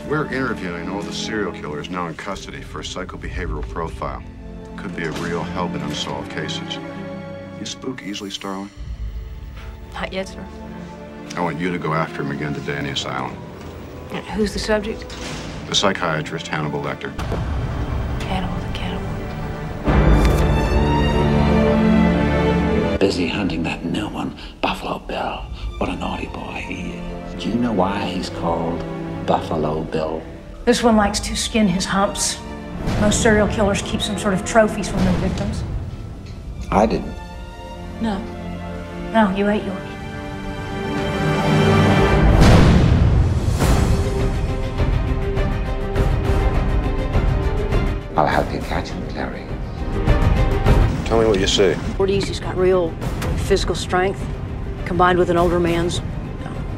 We're interviewing all the serial killers now in custody for a psychobehavioral profile. Could be a real help in unsolved cases. You spook easily, Starling? Not yet, sir. I want you to go after him again today in the asylum. Who's the subject? The psychiatrist, Hannibal Lecter. Hannibal the cannibal. Busy hunting that new one, Buffalo Bill. What a naughty boy he is. Do you know why he's called Buffalo Bill? This one likes to skin his humps. Most serial killers keep some sort of trophies from their victims. I didn't. No. No, you ate yours. I'll help you catch him, Clary. Tell me what you see. He's got real physical strength, combined with an older man's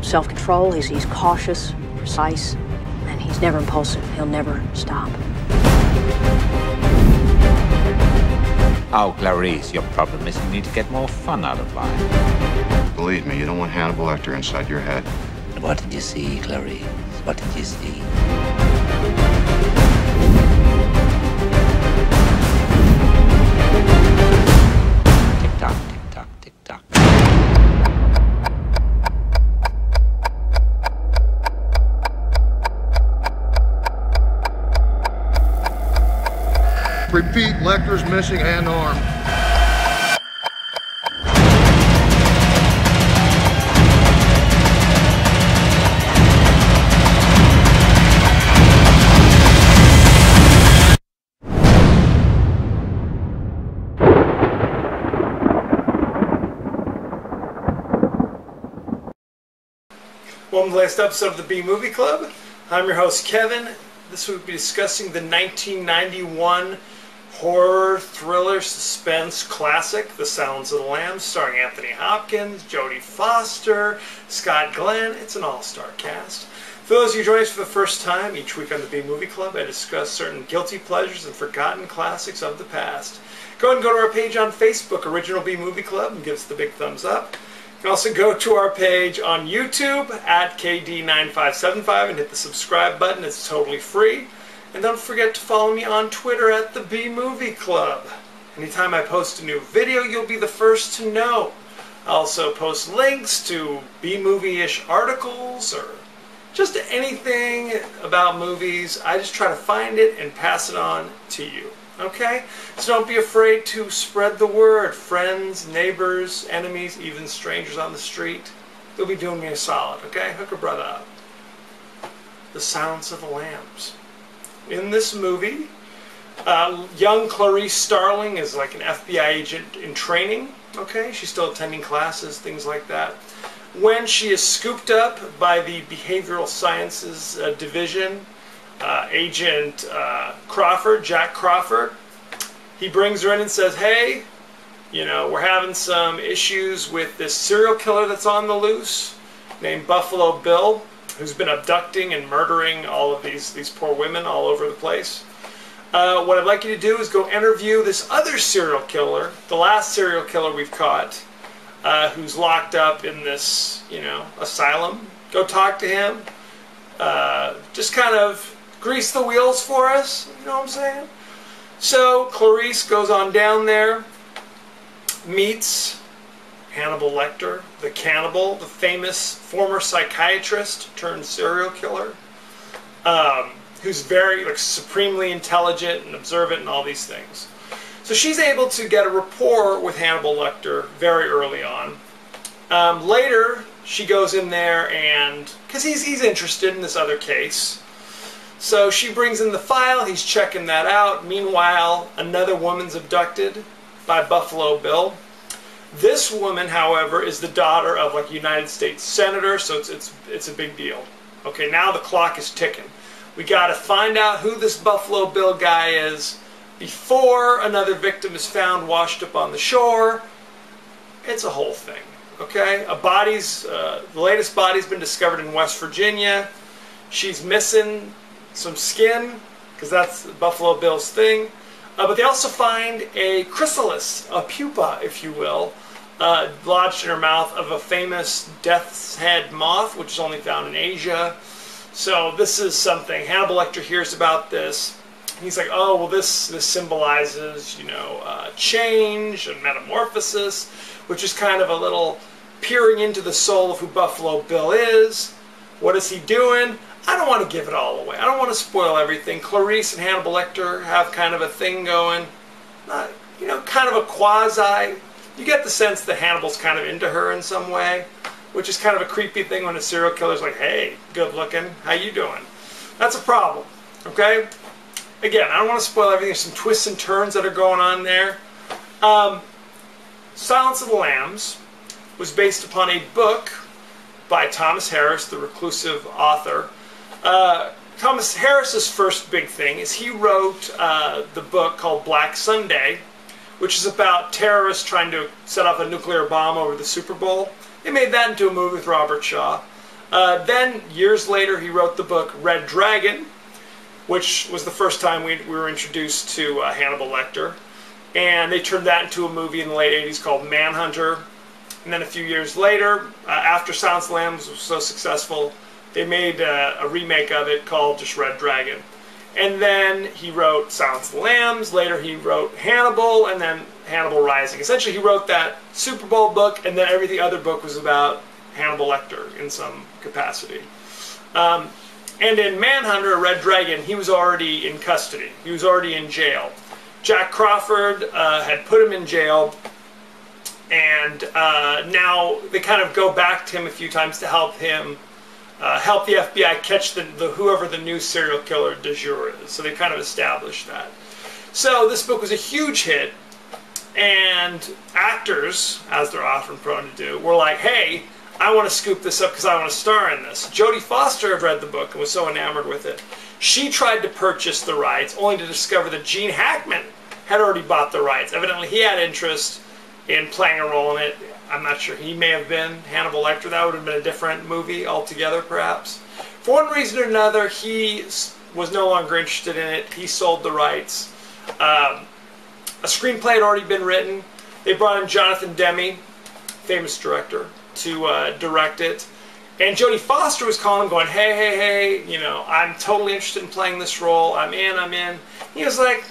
self-control. He's cautious, precise, and he's never impulsive. He'll never stop. Oh, Clarice, your problem is you need to get more fun out of life. Believe me, you don't want Hannibal Lecter inside your head. What did you see, Clarice? What did you see? Tick-tock, tick-tock, tick-tock. Repeat, Lecter's missing and armed. Welcome to the latest episode of the B Movie Club. I'm your host, Kevin. This week we'll be discussing the 1991 horror thriller suspense classic, The Silence of the Lambs, starring Anthony Hopkins, Jodie Foster, Scott Glenn. It's an all-star cast. For those of you joining us for the first time, each week on the B Movie Club, I discuss certain guilty pleasures and forgotten classics of the past. Go ahead and go to our page on Facebook, Original B Movie Club, and give us the big thumbs up. You can also go to our page on YouTube at KD9575 and hit the subscribe button. It's totally free. And don't forget to follow me on Twitter at the B Movie Club. Anytime I post a new video, you'll be the first to know. I also post links to B-movie-ish articles or just anything about movies. I just try to find it and pass it on to you. Okay? So don't be afraid to spread the word. Friends, neighbors, enemies, even strangers on the street. They'll be doing me a solid, okay? Hook a brother up. The Silence of the Lambs. In this movie, young Clarice Starling is like an FBI agent in training, okay? She's still attending classes, things like that. When she is scooped up by the Behavioral Sciences Division, Agent Crawford, Jack Crawford, he brings her in and says, hey, you know, we're having some issues with this serial killer that's on the loose named Buffalo Bill, who's been abducting and murdering all of these poor women all over the place. What I'd like you to do is go interview this other serial killer, the last serial killer we've caught, who's locked up in this, you know, asylum. Go talk to him. Just kind of grease the wheels for us, you know what I'm saying? So Clarice goes on down there, meets Hannibal Lecter, the cannibal, the famous former psychiatrist turned serial killer, who's very supremely intelligent and observant and all these things. So she's able to get a rapport with Hannibal Lecter very early on. Later, she goes in there and, because he's interested in this other case, so she brings in the file, he's checking that out. Meanwhile, another woman's abducted by Buffalo Bill. This woman, however, is the daughter of like a United States senator, so it's a big deal. Okay, now the clock is ticking. We got to find out who this Buffalo Bill guy is before another victim is found washed up on the shore. It's a whole thing, okay? The latest body's been discovered in West Virginia. She's missing some skin, because that's Buffalo Bill's thing. But they also find a chrysalis, a pupa, if you will, lodged in her mouth of a famous death's head moth, which is only found in Asia. So this is something. Hannibal Lecter hears about this. He's like, oh, well, this symbolizes, you know, change and metamorphosis, which is kind of a little peering into the soul of who Buffalo Bill is. What is he doing? I don't want to give it all away. I don't want to spoil everything. Clarice and Hannibal Lecter have kind of a thing going. You know, kind of a quasi. You get the sense that Hannibal's kind of into her in some way, which is kind of a creepy thing when a serial killer's like, hey, good looking, how you doing? That's a problem, okay? Again, I don't want to spoil everything. There's some twists and turns that are going on there. Silence of the Lambs was based upon a book by Thomas Harris, the reclusive author. Thomas Harris's first big thing is he wrote the book called Black Sunday, which is about terrorists trying to set off a nuclear bomb over the Super Bowl. They made that into a movie with Robert Shaw. Then, years later, he wrote the book Red Dragon, which was the first time we were introduced to Hannibal Lecter. And they turned that into a movie in the late 80s called Manhunter. And then a few years later, after Silence of the Lambs was so successful, they made a remake of it called just Red Dragon. And then he wrote Silence of the Lambs. Later he wrote Hannibal, and then Hannibal Rising. Essentially, he wrote that Super Bowl book, and then every other book was about Hannibal Lecter in some capacity. And in Manhunter, Red Dragon, he was already in custody. He was already in jail. Jack Crawford had put him in jail, and now they kind of go back to him a few times to help him, help the FBI catch whoever the new serial killer du jour is. So they kind of established that. So this book was a huge hit, and actors, as they're often prone to do, were like, hey, I want to scoop this up because I want to star in this. Jodie Foster had read the book and was so enamored with it. She tried to purchase the rights, only to discover that Gene Hackman had already bought the rights. Evidently, he had interest in playing a role in it. I'm not sure. He may have been Hannibal Lecter. That would have been a different movie altogether, perhaps. For one reason or another, he was no longer interested in it. He sold the rights. A screenplay had already been written. They brought in Jonathan Demme, famous director, to direct it. And Jodie Foster was calling, going, hey, you know, I'm totally interested in playing this role. I'm in. He was like,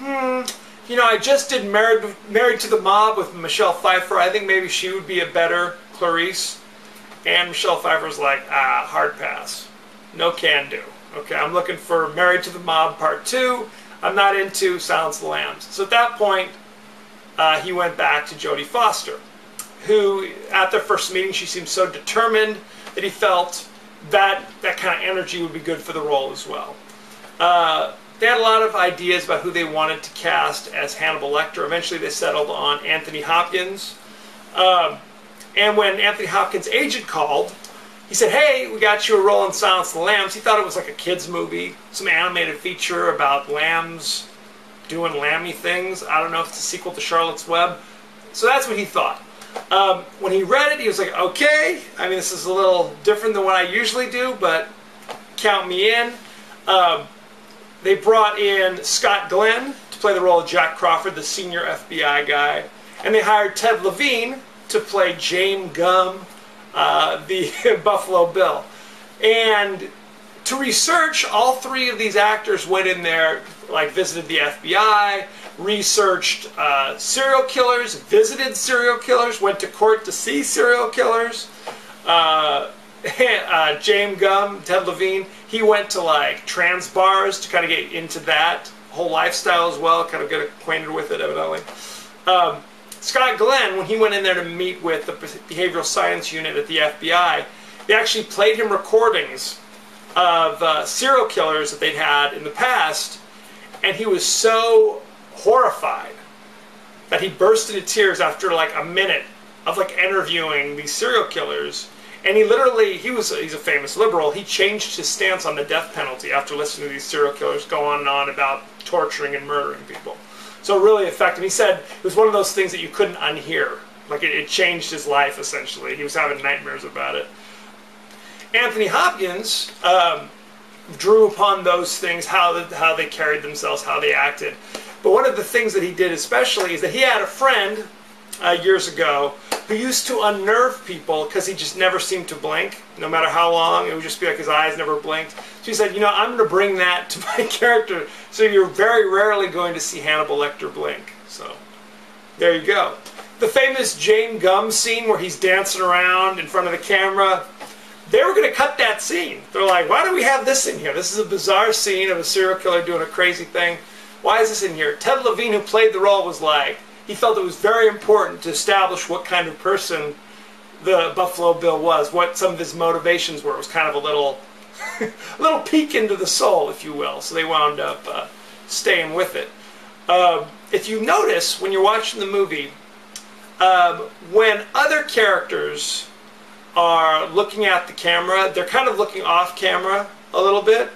you know, I just did Married to the Mob with Michelle Pfeiffer. I think maybe she would be a better Clarice. And Michelle Pfeiffer was like, hard pass. No can do. Okay, I'm looking for Married to the Mob Part 2. I'm not into Silence of the Lambs. So at that point, he went back to Jodie Foster, who, at their first meeting, she seemed so determined that he felt that kind of energy would be good for the role as well. They had a lot of ideas about who they wanted to cast as Hannibal Lecter. Eventually they settled on Anthony Hopkins. And when Anthony Hopkins' agent called, he said, hey, we got you a role in Silence of the Lambs. He thought it was like a kid's movie, some animated feature about lambs doing lammy things. I don't know if it's a sequel to Charlotte's Web. So that's what he thought. When he read it, he was like, okay, I mean, this is a little different than what I usually do, but count me in. They brought in Scott Glenn to play the role of Jack Crawford, the senior FBI guy. And they hired Ted Levine to play James Gumb, the Buffalo Bill. And to research, all three of these actors went in there, like visited the FBI, researched serial killers, visited serial killers, went to court to see serial killers. James Gumb, Ted Levine, he went to like trans bars to kind of get into that whole lifestyle as well, kind of get acquainted with it evidently. Scott Glenn, when he went in there to meet with the behavioral science unit at the FBI, they actually played him recordings of serial killers that they'd had in the past, and he was so horrified that he burst into tears after like a minute of like interviewing these serial killers. And he's a famous liberal. He changed his stance on the death penalty after listening to these serial killers go on and on about torturing and murdering people. So it really affected him. He said it was one of those things that you couldn't unhear. Like it changed his life, essentially. He was having nightmares about it. Anthony Hopkins drew upon those things, how they carried themselves, how they acted. But one of the things that he did especially is that he had a friend years ago who used to unnerve people because he just never seemed to blink, no matter how long. It would just be like his eyes never blinked. So he said, I'm going to bring that to my character, so you're very rarely going to see Hannibal Lecter blink. So there you go. The famous Jane Gum scene where he's dancing around in front of the camera, they were going to cut that scene. They're like, why do we have this in here? This is a bizarre scene of a serial killer doing a crazy thing. Why is this in here? Ted Levine, who played the role, was like, he felt it was very important to establish what kind of person the Buffalo Bill was, what some of his motivations were. It was kind of a little, a little peek into the soul, if you will. So they wound up staying with it. If you notice, when you're watching the movie, when other characters are looking at the camera, they're kind of looking off camera a little bit,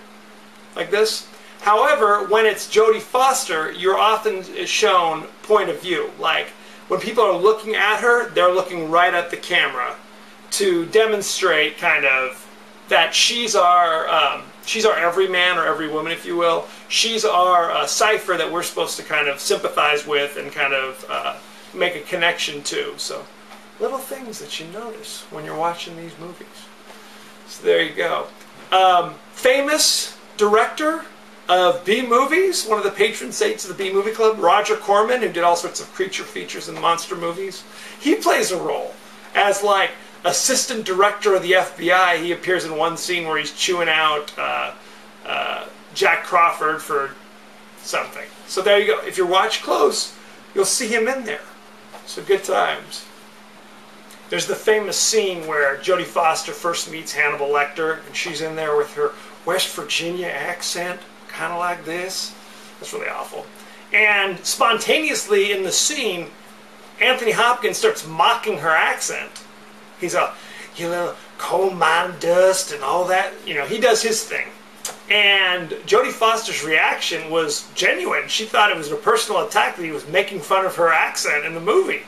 like this. However, when it's Jodie Foster, you're often shown point of view. Like, when people are looking at her, they're looking right at the camera to demonstrate kind of that she's our everyman or every woman, if you will. She's our cipher that we're supposed to kind of sympathize with and kind of make a connection to. So, little things that you notice when you're watching these movies. So there you go. Famous director of B-movies, one of the patron saints of the B-movie club, Roger Corman, who did all sorts of creature features and monster movies. He plays a role as like assistant director of the FBI. He appears in one scene where he's chewing out Jack Crawford for something. So there you go. If you watch close, you'll see him in there. So good times. There's the famous scene where Jodie Foster first meets Hannibal Lecter, and she's in there with her West Virginia accent, kind of like this. That's really awful. And spontaneously in the scene, Anthony Hopkins starts mocking her accent. He's a, you little coal mine dust and all that. He does his thing. And Jodie Foster's reaction was genuine. She thought it was a personal attack that he was making fun of her accent in the movie.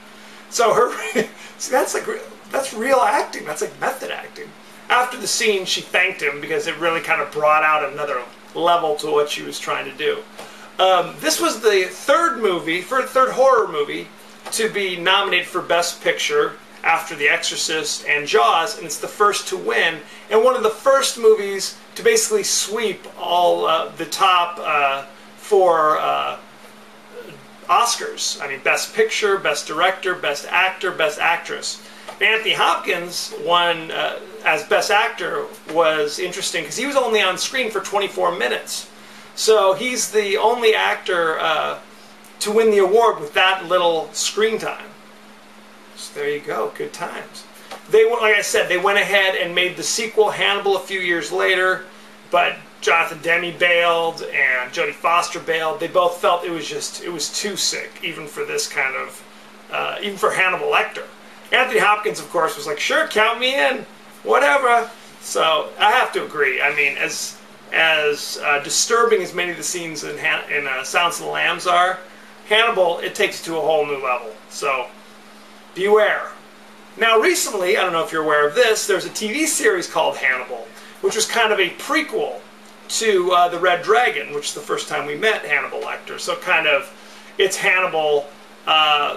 So see, that's real acting. That's like method acting. After the scene, she thanked him because it really kind of brought out another level to what she was trying to do. This was the third horror movie to be nominated for Best Picture after The Exorcist and Jaws, and it's the first to win, and one of the first movies to basically sweep all the top four Oscars. I mean, Best Picture, Best Director, Best Actor, Best Actress. Anthony Hopkins won as Best Actor was interesting because he was only on screen for 24 minutes. So he's the only actor to win the award with that little screen time. So there you go, good times. Like I said, they went ahead and made the sequel, Hannibal, a few years later, but Jonathan Demme bailed and Jodie Foster bailed. They both felt it was too sick, even for this kind of, even for Hannibal Lecter. Anthony Hopkins, of course, was like, sure, count me in, whatever. So I have to agree. I mean, as disturbing as many of the scenes in Silence of the Lambs are, Hannibal, it takes it to a whole new level. So beware. Now recently, I don't know if you're aware of this, there's a TV series called Hannibal, which was kind of a prequel to The Red Dragon, which is the first time we met Hannibal Lecter. So kind of, it's Hannibal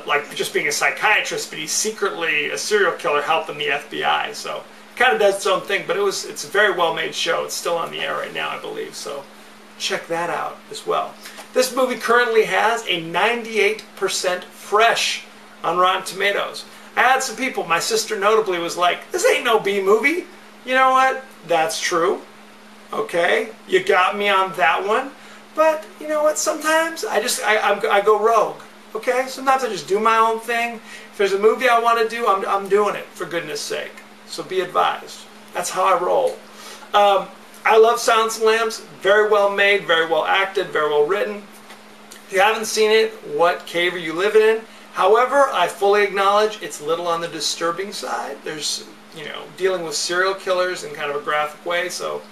like just being a psychiatrist, but he's secretly a serial killer helping the FBI. So it kind of does its own thing, but it's a very well-made show. It's still on the air right now, I believe. So check that out as well. This movie currently has a 98% fresh on Rotten Tomatoes. I had some people, my sister notably was like, this ain't no B movie. You know what? That's true. Okay, you got me on that one. But you know what? Sometimes I go rogue. Okay, sometimes I just do my own thing. If there's a movie I want to do, I'm doing it, for goodness sake. So be advised. That's how I roll. I love Silence of the Lambs. Very well made, very well acted, very well written. If you haven't seen it, what cave are you living in? However, I fully acknowledge it's a little on the disturbing side. There's you know, dealing with serial killers in kind of a graphic way, so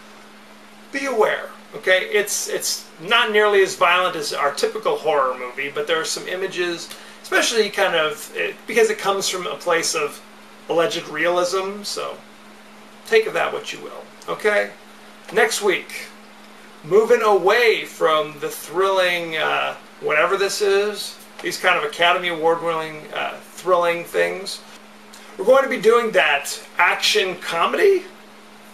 be aware, okay? It's not nearly as violent as our typical horror movie, but there are some images, especially kind of, because it comes from a place of alleged realism, so take of that what you will, okay? Next week, moving away from the thrilling, whatever this is, these kind of Academy Award-winning thrilling things, we're going to be doing that action comedy,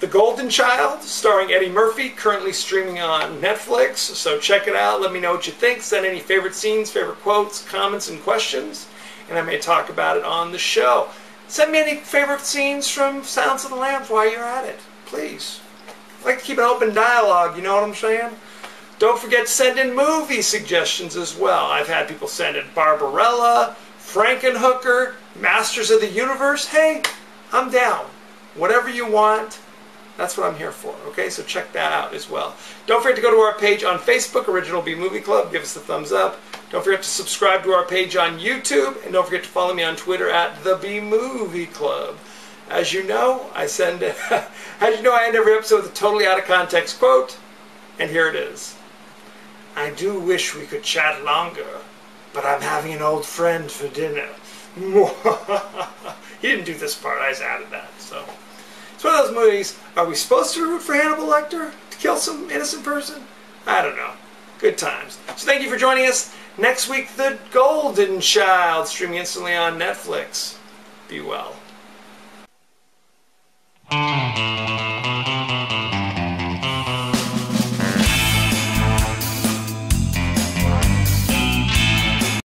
The Golden Child, starring Eddie Murphy, currently streaming on Netflix, so check it out. Let me know what you think. Send any favorite scenes, favorite quotes, comments, and questions, and I may talk about it on the show. Send me any favorite scenes from Silence of the Lambs while you're at it, please. I like to keep an open dialogue, you know what I'm saying? Don't forget to send in movie suggestions as well. I've had people send in Barbarella, Frankenhooker, Masters of the Universe. Hey, I'm down. Whatever you want, that's what I'm here for, okay? So check that out as well. Don't forget to go to our page on Facebook, Original B Movie Club. Give us a thumbs up. Don't forget to subscribe to our page on YouTube. And don't forget to follow me on Twitter at The B Movie Club. As you know, I end every episode with a totally out of context quote. And here it is. I do wish we could chat longer, but I'm having an old friend for dinner. He didn't do this part, I just added that. So it's one of those movies. Are we supposed to root for Hannibal Lecter to kill some innocent person? I don't know. Good times. So thank you for joining us. Next week, The Golden Child, streaming instantly on Netflix. Be well.